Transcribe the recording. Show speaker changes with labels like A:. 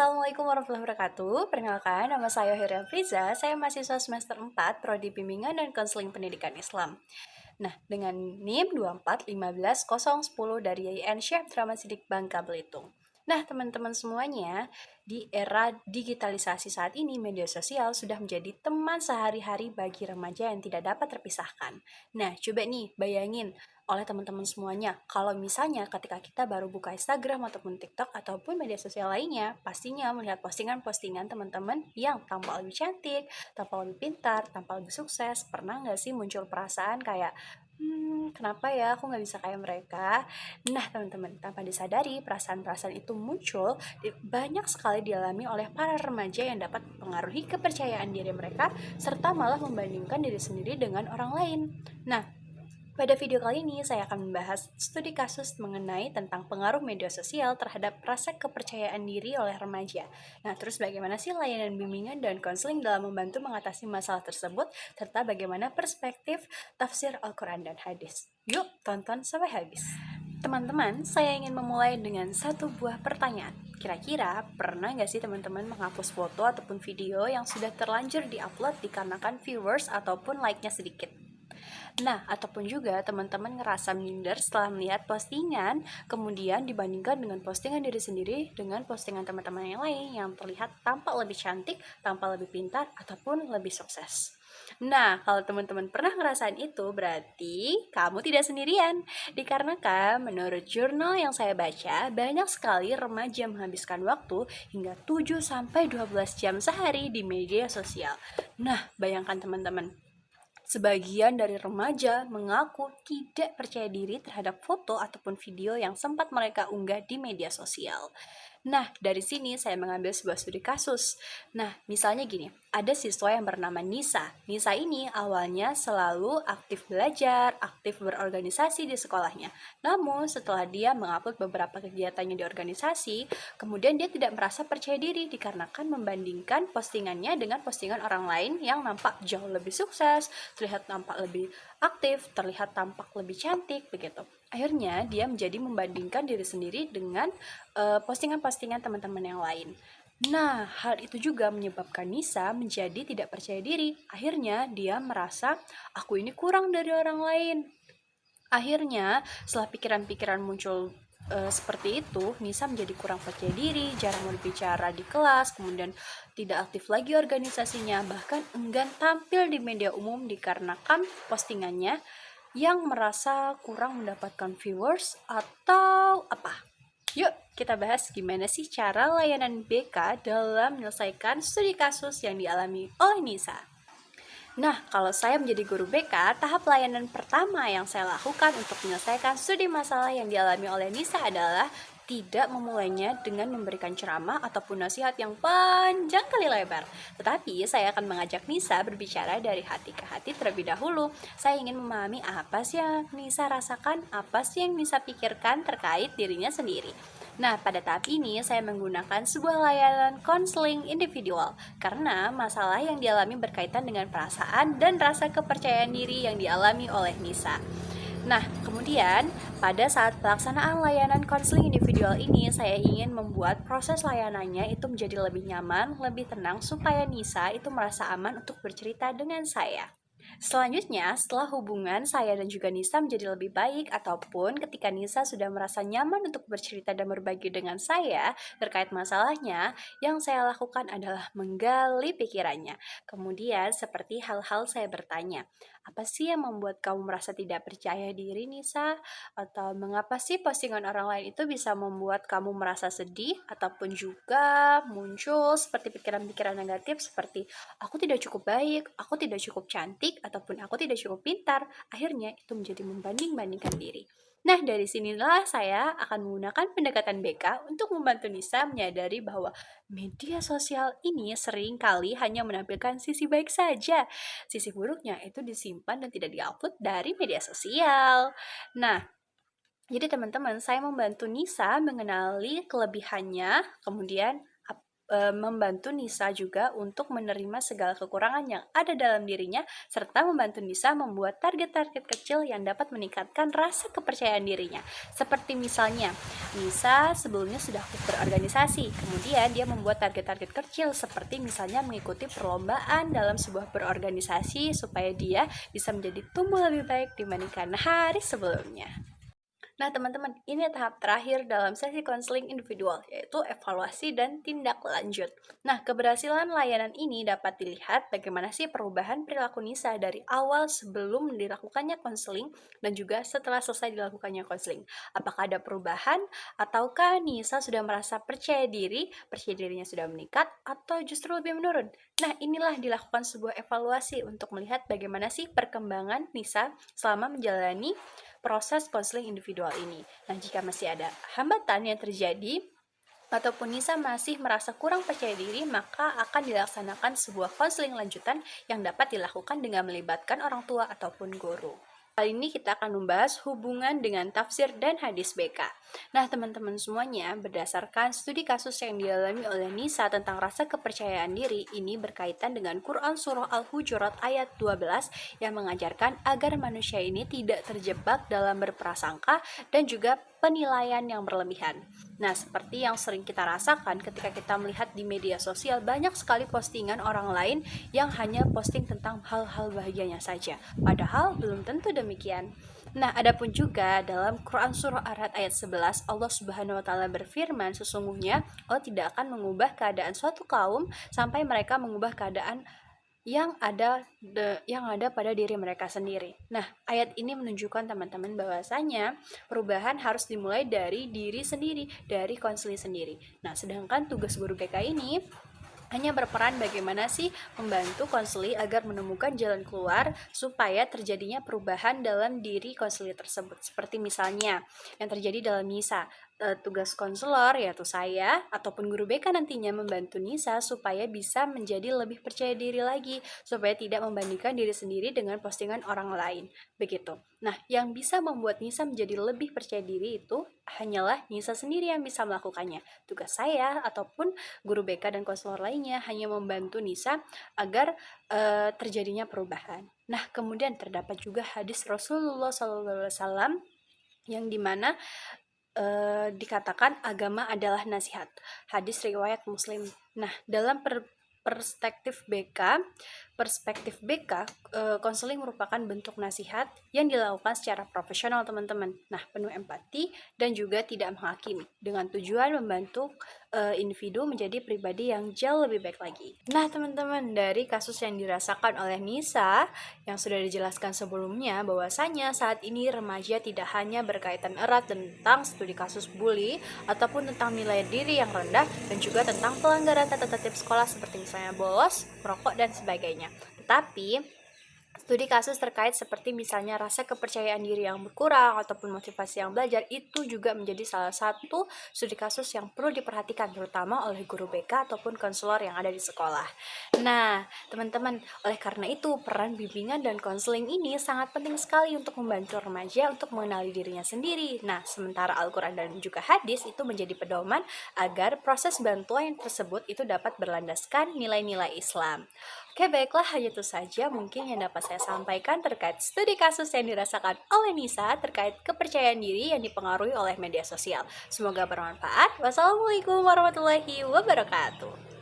A: Assalamualaikum warahmatullahi wabarakatuh. Perkenalkan, nama saya Hira Friza. Saya mahasiswa semester 4, Prodi Bimbingan dan Konseling Pendidikan Islam. Nah, dengan NIM 2415010 dari YIN Syekh Abdurrahman Siddiq Bangka Belitung. Nah, teman-teman semuanya, di era digitalisasi saat ini, media sosial sudah menjadi teman sehari-hari bagi remaja yang tidak dapat terpisahkan. Nah, coba nih bayangin oleh teman-teman semuanya, kalau misalnya ketika kita baru buka Instagram ataupun TikTok ataupun media sosial lainnya, pastinya melihat postingan-postingan teman-teman yang tampak lebih cantik, tampak lebih pintar, tampak lebih sukses. Pernah nggak sih muncul perasaan kayak, kenapa ya aku nggak bisa kayak mereka? Nah, teman-teman, tanpa disadari, perasaan-perasaan itu muncul banyak sekali dialami oleh para remaja yang dapat mempengaruhi kepercayaan diri mereka, serta malah membandingkan diri sendiri dengan orang lain. Nah, pada video kali ini saya akan membahas studi kasus mengenai tentang pengaruh media sosial terhadap rasa kepercayaan diri oleh remaja. Nah, terus bagaimana sih layanan bimbingan dan konseling dalam membantu mengatasi masalah tersebut, serta bagaimana perspektif tafsir Al-Quran dan hadis. Yuk, tonton sampai habis. Teman-teman, saya ingin memulai dengan satu buah pertanyaan. Kira-kira pernah nggak sih teman-teman menghapus foto ataupun video yang sudah terlanjur diupload dikarenakan viewers ataupun like-nya sedikit? Nah, ataupun juga teman-teman ngerasa minder setelah melihat postingan, kemudian dibandingkan dengan postingan diri sendiri dengan postingan teman-teman yang lain yang terlihat tampak lebih cantik, tampak lebih pintar, ataupun lebih sukses. Nah, kalau teman-teman pernah ngerasain itu, berarti kamu tidak sendirian. Dikarenakan menurut jurnal yang saya baca, banyak sekali remaja menghabiskan waktu hingga 7-12 jam sehari di media sosial. Nah, bayangkan teman-teman, sebagian dari remaja mengaku tidak percaya diri terhadap foto ataupun video yang sempat mereka unggah di media sosial. Nah, dari sini saya mengambil sebuah studi kasus. Nah, misalnya gini, ada siswa yang bernama Nisa. Nisa ini awalnya selalu aktif belajar, aktif berorganisasi di sekolahnya. Namun, setelah dia mengupload beberapa kegiatannya di organisasi, kemudian dia tidak merasa percaya diri dikarenakan membandingkan postingannya dengan postingan orang lain yang nampak jauh lebih sukses, terlihat tampak lebih aktif, terlihat tampak lebih cantik, begitu. Akhirnya, dia menjadi membandingkan diri sendiri dengan postingan-postingan teman-teman yang lain. Nah, hal itu juga menyebabkan Nisa menjadi tidak percaya diri. Akhirnya, dia merasa, aku ini kurang dari orang lain. Akhirnya, setelah pikiran-pikiran muncul seperti itu, Nisa menjadi kurang percaya diri, jarang berbicara di kelas, kemudian tidak aktif lagi organisasinya, bahkan enggan tampil di media umum dikarenakan postingannya yang merasa kurang mendapatkan viewers atau apa. Yuk, kita bahas gimana sih cara layanan BK dalam menyelesaikan studi kasus yang dialami oleh Nisa. Nah, kalau saya menjadi guru BK, tahap layanan pertama yang saya lakukan untuk menyelesaikan studi masalah yang dialami oleh Nisa adalah tidak memulainya dengan memberikan ceramah ataupun nasihat yang panjang kali lebar. Tetapi saya akan mengajak Nisa berbicara dari hati ke hati terlebih dahulu. Saya ingin memahami apa sih yang Nisa rasakan, apa sih yang Nisa pikirkan terkait dirinya sendiri. Nah, pada tahap ini saya menggunakan sebuah layanan konseling individual karena masalah yang dialami berkaitan dengan perasaan dan rasa kepercayaan diri yang dialami oleh Nisa. Nah, kemudian pada saat pelaksanaan layanan konseling individual ini, saya ingin membuat proses layanannya itu menjadi lebih nyaman, lebih tenang, supaya Nisa itu merasa aman untuk bercerita dengan saya. Selanjutnya, setelah hubungan saya dan juga Nisa menjadi lebih baik, ataupun ketika Nisa sudah merasa nyaman untuk bercerita dan berbagi dengan saya terkait masalahnya, yang saya lakukan adalah menggali pikirannya. Kemudian, seperti hal-hal saya bertanya, apa sih yang membuat kamu merasa tidak percaya diri, Nisa? Atau mengapa sih postingan orang lain itu bisa membuat kamu merasa sedih? Ataupun juga muncul seperti pikiran-pikiran negatif seperti aku tidak cukup baik, aku tidak cukup cantik, ataupun aku tidak cukup pintar. Akhirnya itu menjadi membanding-bandingkan diri. Nah, dari sinilah saya akan menggunakan pendekatan BK untuk membantu Nisa menyadari bahwa media sosial ini sering kali hanya menampilkan sisi baik saja. Sisi buruknya itu disimpan dan tidak diupload dari media sosial. Nah, jadi teman-teman, saya membantu Nisa mengenali kelebihannya, kemudian membantu Nisa juga untuk menerima segala kekurangan yang ada dalam dirinya, serta membantu Nisa membuat target-target kecil yang dapat meningkatkan rasa kepercayaan dirinya. Seperti misalnya, Nisa sebelumnya sudah berorganisasi, kemudian dia membuat target-target kecil seperti misalnya mengikuti perlombaan dalam sebuah berorganisasi supaya dia bisa menjadi tumbuh lebih baik dibandingkan hari sebelumnya. Nah, teman-teman, ini tahap terakhir dalam sesi konseling individual, yaitu evaluasi dan tindak lanjut. Nah, keberhasilan layanan ini dapat dilihat bagaimana sih perubahan perilaku Nisa dari awal sebelum dilakukannya konseling dan juga setelah selesai dilakukannya konseling. Apakah ada perubahan ataukah Nisa sudah merasa percaya dirinya sudah meningkat atau justru lebih menurun? Nah, inilah dilakukan sebuah evaluasi untuk melihat bagaimana sih perkembangan Nisa selama menjalani proses konseling individual ini. Nah, jika masih ada hambatan yang terjadi ataupun Nisa masih merasa kurang percaya diri, maka akan dilaksanakan sebuah konseling lanjutan yang dapat dilakukan dengan melibatkan orang tua ataupun guru. Kali ini kita akan membahas hubungan dengan tafsir dan hadis BK. Nah, teman-teman semuanya, berdasarkan studi kasus yang dialami oleh Nisa tentang rasa kepercayaan diri, ini berkaitan dengan Quran Surah Al-Hujurat ayat 12 yang mengajarkan agar manusia ini tidak terjebak dalam berprasangka dan juga penilaian yang berlebihan. Nah, seperti yang sering kita rasakan ketika kita melihat di media sosial, banyak sekali postingan orang lain yang hanya posting tentang hal-hal bahagianya saja, padahal belum tentu demikian. Nah, adapun juga dalam Quran Surah Ar-Ra'd ayat 11, Allah Subhanahu wa taala berfirman, sesungguhnya Allah tidak akan mengubah keadaan suatu kaum sampai mereka mengubah keadaan yang ada pada diri mereka sendiri. Nah, ayat ini menunjukkan teman-teman bahwasanya perubahan harus dimulai dari diri sendiri, dari konseling sendiri. Nah, sedangkan tugas guru BK ini hanya berperan bagaimana sih membantu konseli agar menemukan jalan keluar supaya terjadinya perubahan dalam diri konseli tersebut. Seperti misalnya yang terjadi dalam Nisa, tugas konselor yaitu saya ataupun guru BK nantinya membantu Nisa supaya bisa menjadi lebih percaya diri lagi, supaya tidak membandingkan diri sendiri dengan postingan orang lain. Begitu. Nah, yang bisa membuat Nisa menjadi lebih percaya diri itu hanyalah Nisa sendiri yang bisa melakukannya. Tugas saya ataupun guru BK dan konselor lainnya hanya membantu Nisa agar terjadinya perubahan. Nah, kemudian terdapat juga hadis Rasulullah SAW yang dimana dikatakan agama adalah nasihat. Hadis riwayat Muslim. Nah, dalam perspektif BK, konseling merupakan bentuk nasihat yang dilakukan secara profesional, teman-teman. Nah, penuh empati dan juga tidak menghakimi, dengan tujuan membantu individu menjadi pribadi yang jauh lebih baik lagi. Nah, teman-teman, dari kasus yang dirasakan oleh Nisa yang sudah dijelaskan sebelumnya, bahwasanya saat ini remaja tidak hanya berkaitan erat tentang studi kasus bully ataupun tentang nilai diri yang rendah, dan juga tentang pelanggaran tata tertib sekolah seperti misalnya bolos, merokok, dan sebagainya. Tetapi studi kasus terkait seperti misalnya rasa kepercayaan diri yang berkurang ataupun motivasi yang belajar, itu juga menjadi salah satu studi kasus yang perlu diperhatikan terutama oleh guru BK ataupun konselor yang ada di sekolah. Nah, teman-teman, oleh karena itu peran bimbingan dan konseling ini sangat penting sekali untuk membantu remaja untuk mengenali dirinya sendiri. Nah, sementara Al-Quran dan juga hadis itu menjadi pedoman agar proses bantuan tersebut itu dapat berlandaskan nilai-nilai Islam. Oke, baiklah, hanya itu saja mungkin yang dapat saya sampaikan terkait studi kasus yang dirasakan oleh Nisa terkait kepercayaan diri yang dipengaruhi oleh media sosial. Semoga bermanfaat. Wassalamualaikum warahmatullahi wabarakatuh.